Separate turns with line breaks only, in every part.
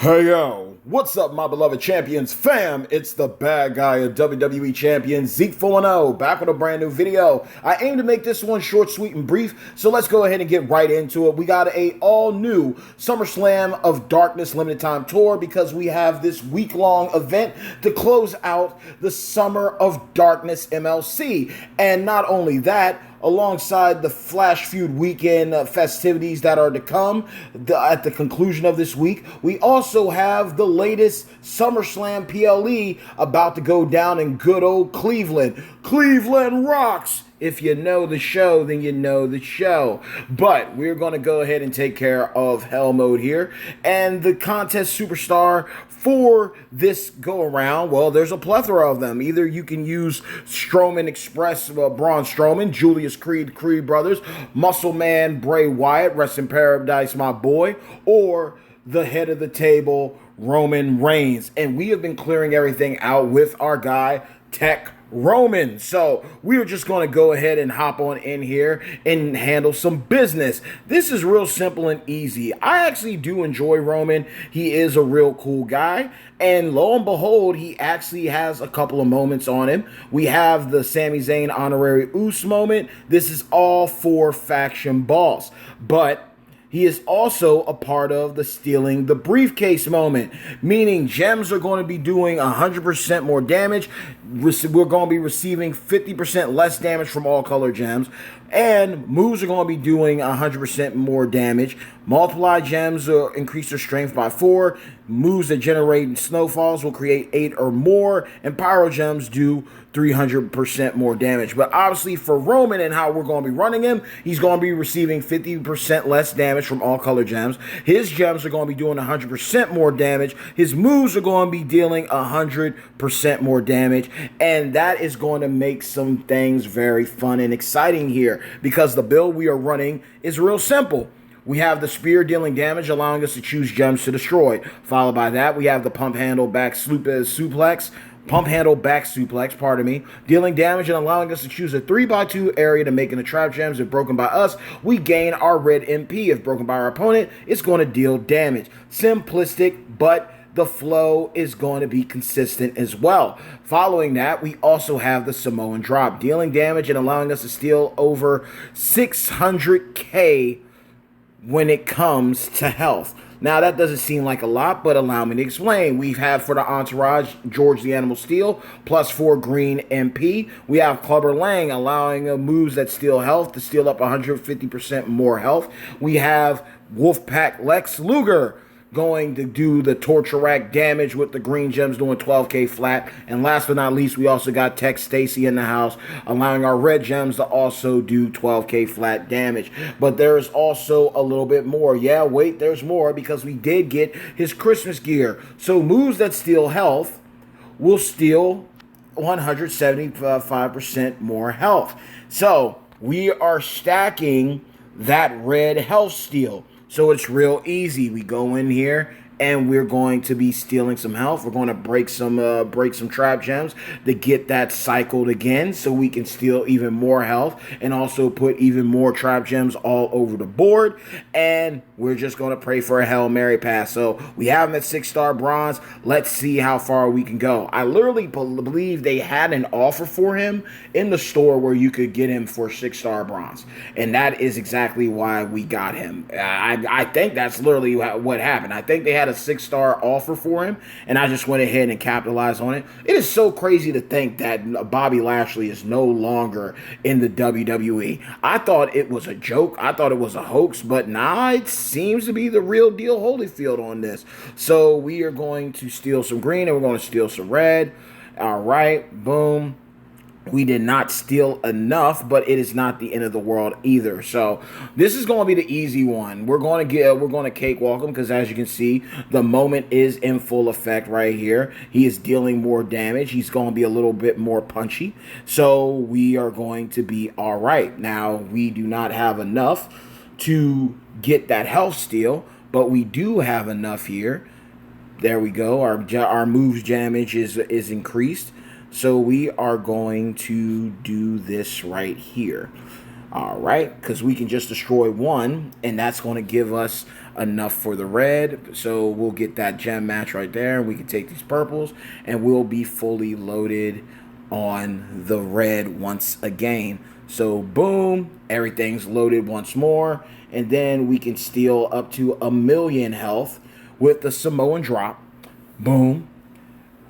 Hey yo, what's up, my beloved champions fam? It's the bad guy of WWE champion Zeke 4-0, back with a brand new video. I aim to make this one short, sweet, and brief, so let's go ahead and get right into it. We got a all-new SummerSlam of Darkness limited time tour because we have this week-long event to close out the Summer of Darkness MLC. And not only that, alongside the Flash Feud weekend festivities that are to come at the conclusion of this week, we also have the latest SummerSlam PLE about to go down in good old Cleveland. Cleveland rocks! If you know the show, then you know the show. But we're going to go ahead and take care of Hell Mode here. And the contest superstar for this go-around, well, there's a plethora of them. Either you can use Strowman Express, Braun Strowman, Julius Creed Brothers, Muscle Man Bray Wyatt, rest in paradise, my boy, or the head of the table, Roman Reigns. And we have been clearing everything out with our guy, Tech Roman. So we're just going to go ahead and hop on in here and handle some business. This is real simple and easy. I actually do enjoy Roman. He is a real cool guy. And lo and behold, he actually has a couple of moments on him. We have the Sami Zayn honorary Uso moment. This is all for Faction Boss. But he is also a part of the stealing the briefcase moment, meaning gems are going to be doing 100% more damage. We're going to be receiving 50% less damage from all color gems, and moves are going to be doing 100% more damage. Multiply gems increase their strength by 4. Moves that generate snowfalls will create 8 or more, and pyro gems do 300% more damage. But obviously for Roman and how we're going to be running him, he's going to be receiving 50% less damage from all color gems. His gems are going to be doing 100% more damage. His moves are going to be dealing 100% more damage. And that is going to make some things very fun and exciting here, because the build we are running is real simple. We have the spear dealing damage, allowing us to choose gems to destroy. Followed by that, we have the pump handle back suplex, dealing damage and allowing us to choose a 3x2 area to make in the trap gems. If broken by us, we gain our red MP. If broken by our opponent, it's going to deal damage. Simplistic, but the flow is going to be consistent as well. Following that, we also have the Samoan drop, dealing damage and allowing us to steal over 600k when it comes to health. Now, that doesn't seem like a lot, but allow me to explain. We've had for the entourage, George the Animal Steel, plus 4 green MP. We have Clubber Lang, allowing moves that steal health to steal up 150% more health. We have Wolfpack Lex Luger, going to do the torture rack damage with the green gems doing 12k flat. And last but not least, we also got Tech Stacy in the house, allowing our red gems to also do 12k flat damage. But there is also a little bit more. Yeah, wait, there's more, because we did get his Christmas gear. So moves that steal health will steal 175% more health. So we are stacking that red health steal. So it's real easy. We go in here and we're going to be stealing some health. We're going to break some trap gems to get that cycled again, so we can steal even more health and also put even more trap gems all over the board. And we're just going to pray for a Hail Mary pass. So we have him at 6-star bronze. Let's see how far we can go. I literally believe they had an offer for him in the store where you could get him for 6-star bronze, and that is exactly why we got him. I think that's literally what happened. I think they had a 6-star offer for him, and I just went ahead and capitalized on it. It is so crazy to think that Bobby Lashley is no longer in the WWE. I thought it was a joke. I thought it was a hoax, but now it seems to be the real deal Holyfield on this. So we are going to steal some green, and we're going to steal some red. All right, boom. We did not steal enough, but it is not the end of the world either. So this is going to be the easy one. We're going to cakewalk him, because as you can see, the moment is in full effect right here. He is dealing more damage. He's going to be a little bit more punchy. So we are going to be all right. Now, we do not have enough to get that health steal, but we do have enough here. There we go. Our moves damage is increased. So we are going to do this right here. All right, because we can just destroy one, and that's going to give us enough for the red. So we'll get that gem match right there. We can take these purples and we'll be fully loaded on the red once again. So boom, everything's loaded once more. And then we can steal up to 1,000,000 health with the Samoan drop. Boom.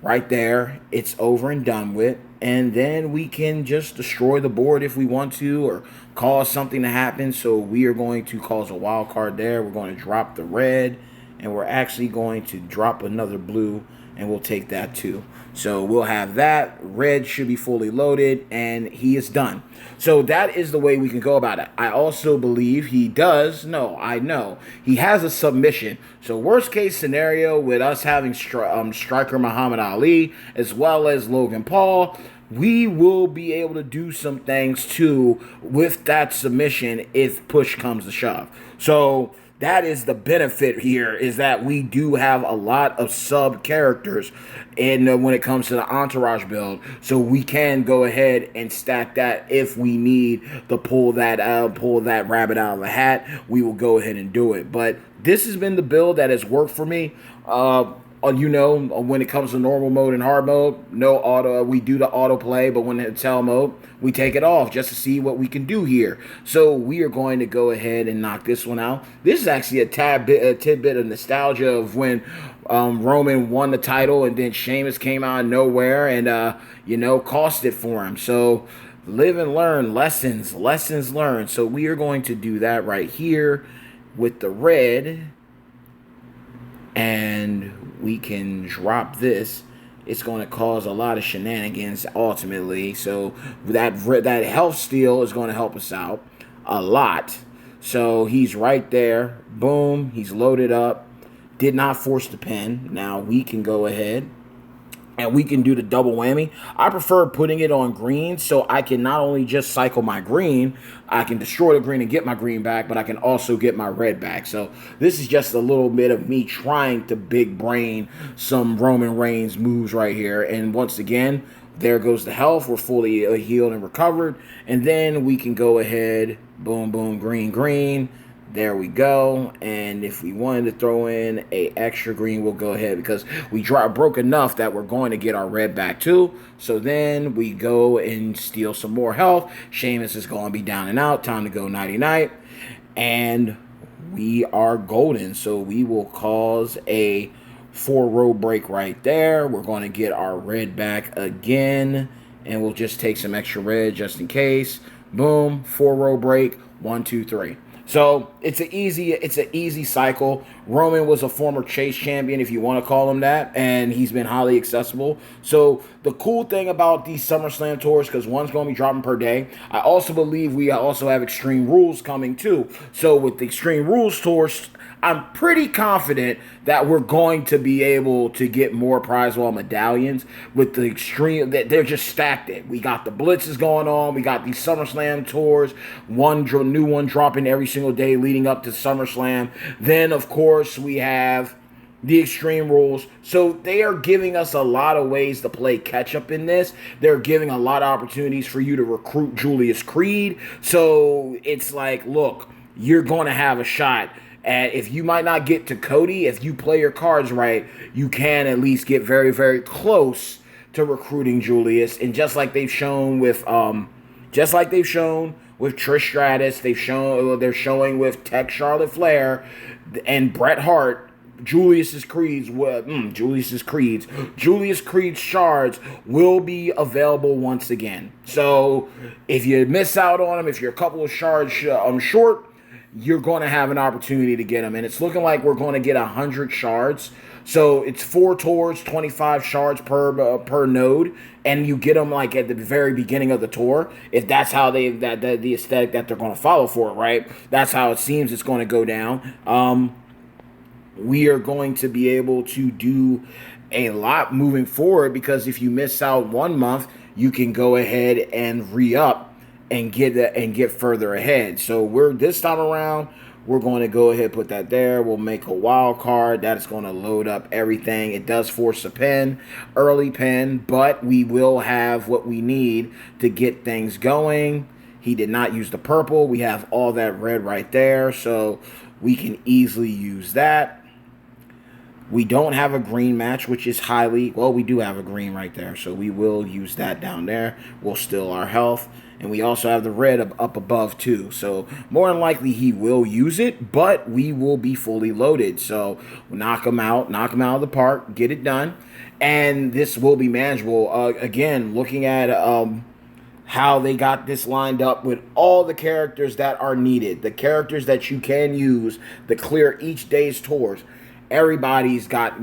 Right there. It's over and done with. And then we can just destroy the board if we want to, or cause something to happen. So we are going to cause a wild card there. We're going to drop the red, and we're actually going to drop another blue, and we'll take that too. So we'll have that. Red should be fully loaded, and he is done. So that is the way we can go about it. I also believe he does. No, I know. He has a submission. So worst case scenario with us having striker Muhammad Ali as well as Logan Paul, we will be able to do some things too with that submission if push comes to shove. So that is the benefit here, is that we do have a lot of sub characters when it comes to the entourage build, so we can go ahead and stack that if we need to pull that rabbit out of the hat. We will go ahead and do it. But this has been the build that has worked for me. When it comes to normal mode and hard mode, no auto. We do the auto play, but when it's hell mode, we take it off just to see what we can do here. So we are going to go ahead and knock this one out. This is actually a tidbit of nostalgia of when Roman won the title, and then Sheamus came out of nowhere and cost it for him. So live and learn, lessons learned. So we are going to do that right here with the red, and we can drop this. It's going to cause a lot of shenanigans ultimately. So that health steal is going to help us out a lot. So he's right there. Boom. He's loaded up. Did not force the pin. Now we can go ahead and we can do the double whammy. I prefer putting it on green so I can not only just cycle my green, I can destroy the green and get my green back, but I can also get my red back. So this is just a little bit of me trying to big brain some Roman Reigns moves right here. And once again, there goes the health. We're fully healed and recovered. And then we can go ahead, boom, boom, green, green. There we go. And if we wanted to throw in a extra green, we'll go ahead because we broke enough that we're going to get our red back too. So then we go and steal some more health. Sheamus is going to be down and out. Time to go nighty-night. And we are golden. So we will cause a 4-row break right there. We're going to get our red back again. And we'll just take some extra red just in case. Boom. 4-row break. 1, 2, 3. So it's an easy cycle. Roman was a former Chase champion, if you want to call him that, and he's been highly accessible. So the cool thing about these SummerSlam tours, because one's going to be dropping per day, I also believe we also have Extreme Rules coming too. So with the Extreme Rules tours, I'm pretty confident that we're going to be able to get more prize wall medallions with the extreme. That they're just stacked it. We got the blitzes going on. We got these SummerSlam tours. New one dropping every single day leading up to SummerSlam. Then, of course, we have the Extreme Rules. So they are giving us a lot of ways to play catch up in this. They're giving a lot of opportunities for you to recruit Julius Creed. So it's like, look, you're going to have a shot. And if you might not get to Cody, if you play your cards right, you can at least get very, very close to recruiting Julius. And just like they've shown with Trish Stratus, they're showing with Tech Charlotte Flair and Bret Hart, Julius Creed's shards will be available once again. So if you miss out on them, if you're a couple of shards short, you're going to have an opportunity to get them. And it's looking like we're going to get 100 shards. So it's 4 tours, 25 shards per node. And you get them like at the very beginning of the tour. If that's how the aesthetic that they're going to follow for it, right? That's how it seems it's going to go down. We are going to be able to do a lot moving forward, because if you miss out 1 month, you can go ahead and re-up and get further ahead. So this time around, we're going to go ahead and put that there. We'll make a wild card. That is going to load up everything. It does force a pen, early pen, but we will have what we need to get things going. He did not use the purple. We have all that red right there. So We can easily use that. We don't have a green match, which is highly... Well, we do have a green right there, so we will use that down there. We'll steal our health. And we also have the red up above, too. So, more than likely, he will use it, but we will be fully loaded. So, knock him out of the park, get it done. And this will be manageable. Again, looking at... how they got this lined up with all the characters that are needed, the characters that you can use to clear each day's tours. Everybody's got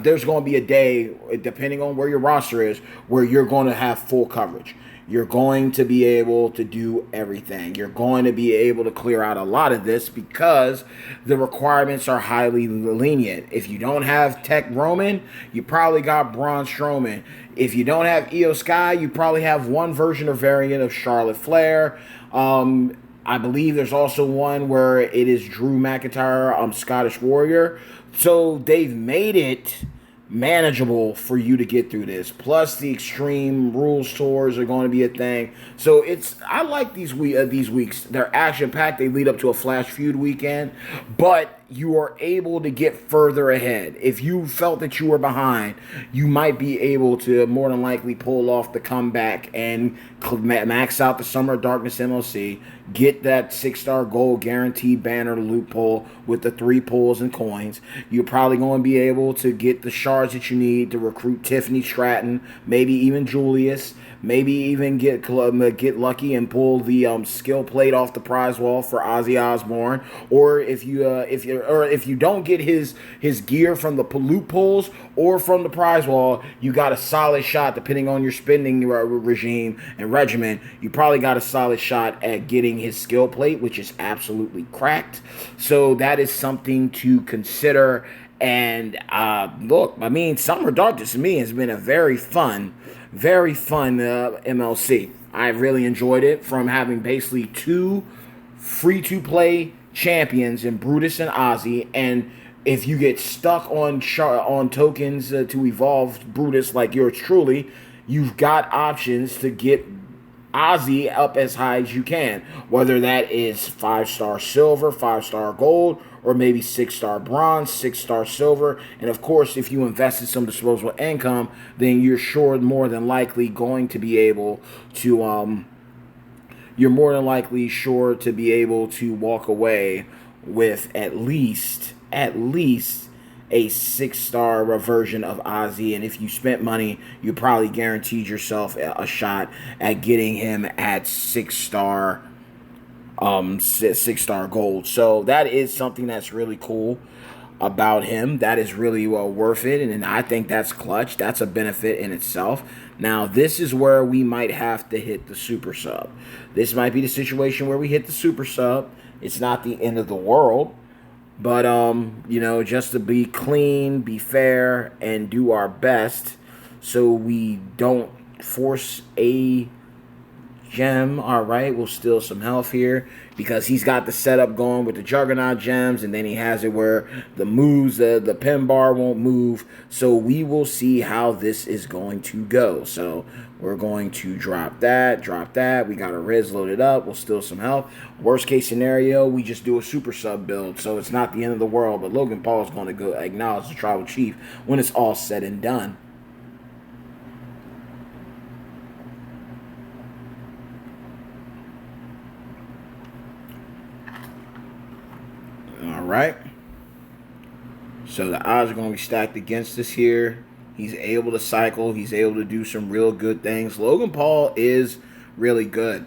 there's going to be a day, depending on where your roster is, where you're going to have full coverage. You're going to be able to do everything. You're going to be able to clear out a lot of this because the requirements are highly lenient. If you don't have Tech Roman, you probably got Braun Strowman. If you don't have Io Sky, you probably have one version or variant of Charlotte Flair. I believe there's also one where it is Drew McIntyre, Scottish Warrior. So they've made it manageable for you to get through this. Plus, the Extreme Rules tours are going to be a thing. So I like these weeks. They're action packed. They lead up to a Flash Feud weekend, but you are able to get further ahead. If you felt that you were behind, you might be able to more than likely pull off the comeback and max out the Summer of Darkness MLC, get that 6-star gold guaranteed banner loophole with the 3 pulls and coins. You're probably going to be able to get the shards that you need to recruit Tiffany Stratton, maybe even Julius. Maybe even get lucky and pull the skill plate off the prize wall for Ozzy Osbourne, or if you don't get his gear from the loopholes or from the prize wall, you got a solid shot. Depending on your spending regime and regimen, you probably got a solid shot at getting his skill plate, which is absolutely cracked. So that is something to consider. And look, I mean, Summer Darkness to me has been a very fun MLC. I really enjoyed it, from having basically 2 free-to-play champions in Brutus and Ozzy. And if you get stuck on tokens to evolve Brutus like yours truly, you've got options to get Ozzy up as high as you can, whether that is 5-star silver, 5-star gold, or maybe 6-star bronze, 6-star silver. And of course, if you invested some disposable income, then you're more than likely to be able to walk away with at least a 6-star version of Ozzy. And if you spent money, you probably guaranteed yourself a shot at getting him at 6-star gold. So that is something that's really cool about him. That is really worth it, and I think that's clutch. That's a benefit in itself. Now, this is where we might have to hit the super sub. This might be the situation where we hit the super sub. It's not the end of the world, but just to be clean, be fair, and do our best so we don't force a gem. All right, we'll steal some health here because he's got the setup going with the Juggernaut gems, and then he has it where the moves, the pin bar won't move. So we will see how this is going to go. So we're going to drop that. We got our Riz loaded up. We'll steal some health. Worst case scenario, we just do a super sub build. So it's not the end of the world, but Logan Paul is going to go acknowledge the Tribal Chief when it's all said and done. Right? So the odds are going to be stacked against us here. He's able to cycle. He's able to do some real good things. Logan Paul is really good.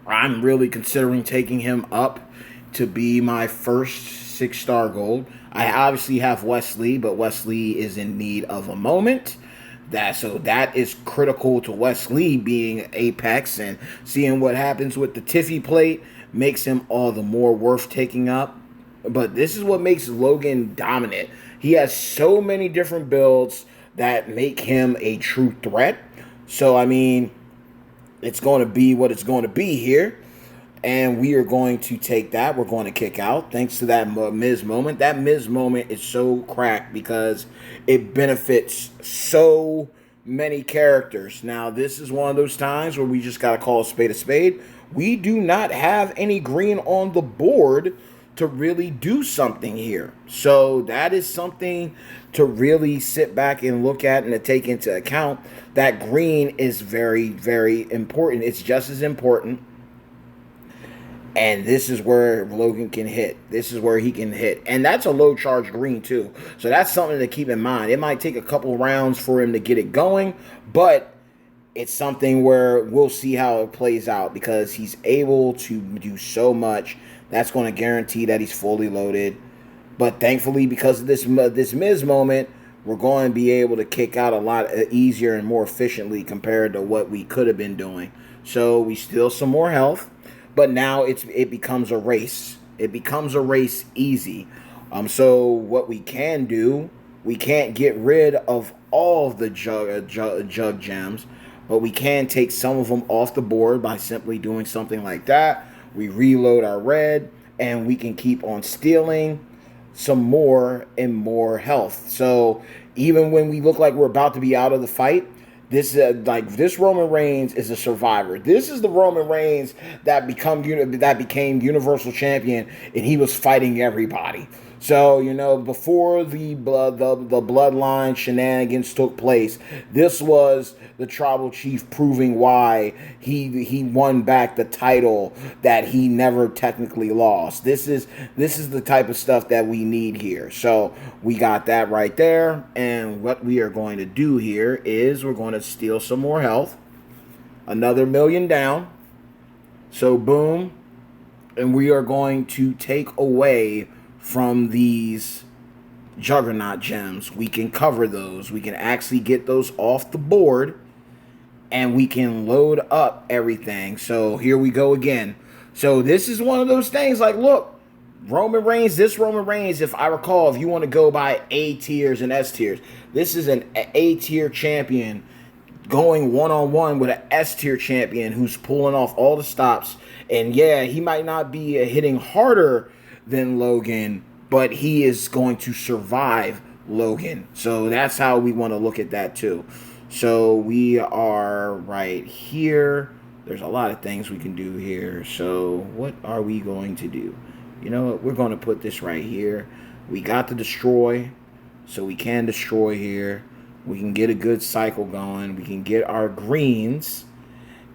I'm really considering taking him up to be my first 6-star gold. I obviously have Wesley, but Wesley is in need of a moment. So that is critical to Wesley being Apex, and seeing what happens with the Tiffy plate makes him all the more worth taking up. But this is what makes Logan dominant. He has so many different builds that make him a true threat. So, I mean, it's going to be what it's going to be here. And we are going to take that. We're going to kick out thanks to that Miz moment. That Miz moment is so cracked because it benefits so many characters. Now, this is one of those times where we just got to call a spade a spade. We do not have any green on the board to really do something here. So that is something to really sit back and look at and to take into account. That green is very, very important. It's just as important. And this is where Logan can hit. This is where he can hit. And that's a low charge green too. So that's something to keep in mind. It might take a couple rounds for him to get it going, but it's something where we'll see how it plays out because he's able to do so much. That's going to guarantee that he's fully loaded. But thankfully, because of this Miz moment, we're going to be able to kick out a lot easier and more efficiently compared to what we could have been doing. So we steal some more health, but now it becomes a race. It becomes a race easy. So what we can do, we can't get rid of all of the jug gems, but we can take some of them off the board by simply doing something like that. We reload our red, and we can keep on stealing some more and more health. So even when we look like we're about to be out of the fight, this Roman Reigns is a survivor. This is the Roman Reigns that became Universal Champion, and he was fighting everybody. So, before the bloodline shenanigans took place, this was the tribal chief proving why he won back the title that he never technically lost. This is the type of stuff that we need here. So we got that right there. And what we are going to do here is we're going to steal some more health. Another million down. So boom. And we are going to take away from these Juggernaut gems. We can cover those. We can actually get those off the board, and we can load up everything. So here we go again. So this is one of those things like, look, Roman Reigns, if I recall, if you want to go by A tiers and S tiers, this is an A tier champion going one-on-one with an S tier champion who's pulling off all the stops. And yeah, he might not be hitting harder than Logan, but he is going to survive Logan. So that's how we want to look at that too. So we are right here. There's a lot of things we can do here. So what are we going to do? You know what? We're going to put this right here. We got the destroy, so we can destroy here. We can get a good cycle going. We can get our greens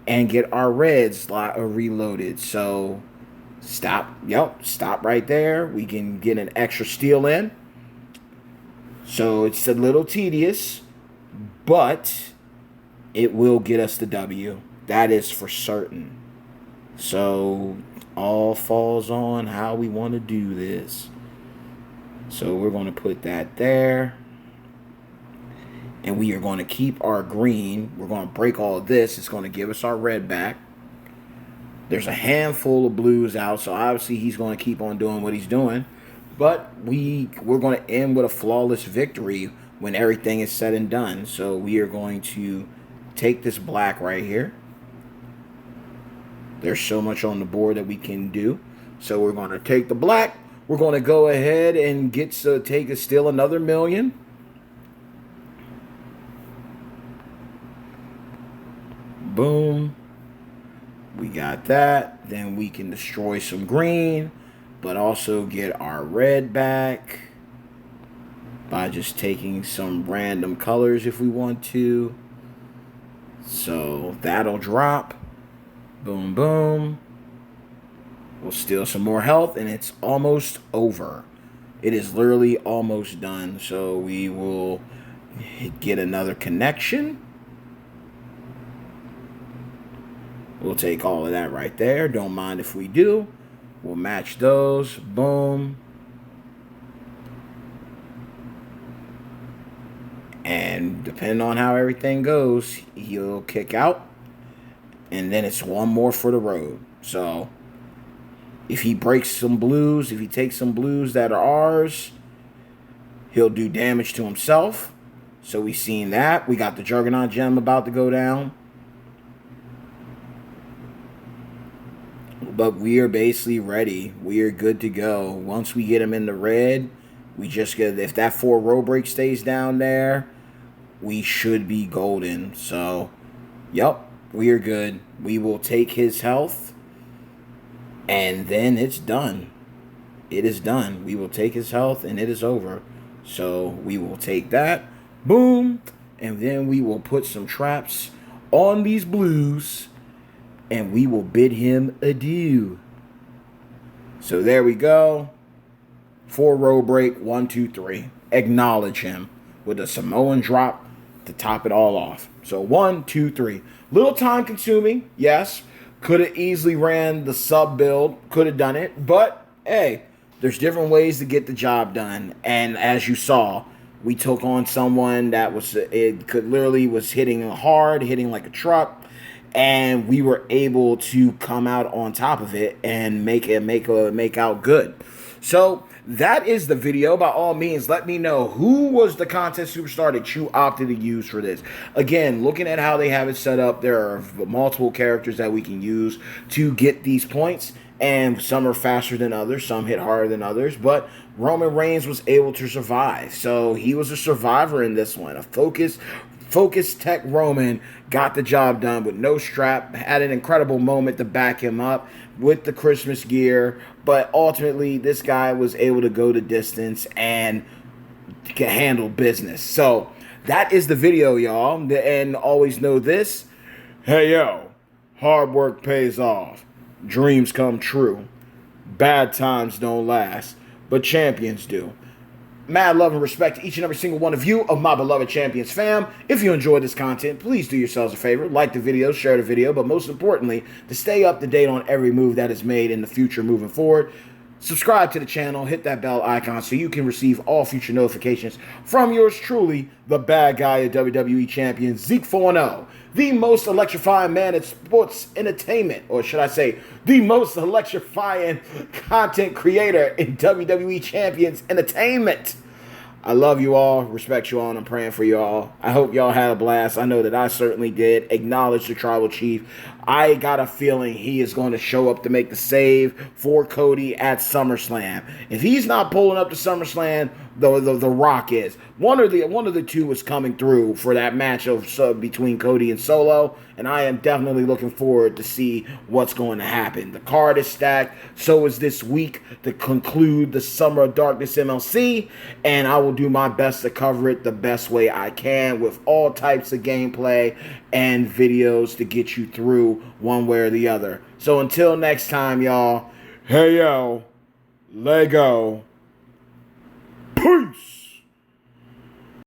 and get our reds reloaded. So stop right there. We can get an extra steal in. So it's a little tedious, but it will get us the W. That is for certain. So all falls on how we want to do this. So we're going to put that there. And we are going to keep our green. We're going to break all of this. It's going to give us our red back. There's a handful of blues out, so obviously he's going to keep on doing what he's doing. But we're going to end with a flawless victory when everything is said and done. So we are going to take this black right here. There's so much on the board that we can do. So we're going to take the black. We're going to go ahead and steal another million. Boom. We got that. Then we can destroy some green, but also get our red back by just taking some random colors if we want to. So that'll drop. Boom, boom. We'll steal some more health, and it's almost over. It is literally almost done. So we will get another connection. We'll take all of that right there. Don't mind if we do. We'll match those. Boom. And depending on how everything goes, he'll kick out. And then it's one more for the road. So if he breaks some blues, if he takes some blues that are ours, he'll do damage to himself. So we've seen that. We got the Juggernaut gem about to go down. But we are basically ready. We are good to go. Once we get him in the red, we just get, if that 4 row break stays down there, we should be golden. So, yep, we are good. We will take his health, and then it's done. it is done. We will take his health, and it is over. So we will take that. Boom. And then we will put some traps on these blues, and we will bid him adieu. So there we go. 4-row break. 1, 2, 3. Acknowledge him with a Samoan drop to top it all off. So 1, 2, 3. Little time consuming, yes. Could have easily ran the sub build. Could have done it. But, hey, there's different ways to get the job done. And as you saw, we took on someone that was hitting hard, hitting like a truck. And we were able to come out on top of it and make out good. So that is the video. By all means, let me know who was the contest superstar that you opted to use for this. Again, looking at how they have it set up, there are multiple characters that we can use to get these points. And some are faster than others, some hit harder than others. But Roman Reigns was able to survive. So he was a survivor in this one. A Focus Tech Roman got the job done with no strap, had an incredible moment to back him up with the Christmas gear, but ultimately this guy was able to go the distance and can handle business. So that is the video, y'all. And always know this. Hey, yo, hard work pays off. Dreams come true. Bad times don't last, but champions do. Mad love and respect to each and every single one of you of my beloved Champions fam. If you enjoyed this content, please do yourselves a favor. Like the video, share the video, but most importantly, to stay up to date on every move that is made in the future moving forward, subscribe to the channel, hit that bell icon so you can receive all future notifications from yours truly, the bad guy of WWE Champion, Zeke 4-0. The most electrifying man in sports entertainment, or should I say, the most electrifying content creator in WWE Champions Entertainment. I love you all, respect you all, and I'm praying for you all. I hope y'all had a blast. I know that I certainly did. Acknowledge the Tribal Chief. I got a feeling he is going to show up to make the save for Cody at SummerSlam. If he's not pulling up to SummerSlam, the Rock is. One of the two is coming through for that match between Cody and Solo, and I am definitely looking forward to see what's going to happen. The card is stacked. So is this week to conclude the Summer of Darkness MLC, and I will do my best to cover it the best way I can with all types of gameplay and videos to get you through one way or the other. So until next time, y'all, hey yo, Lego, peace.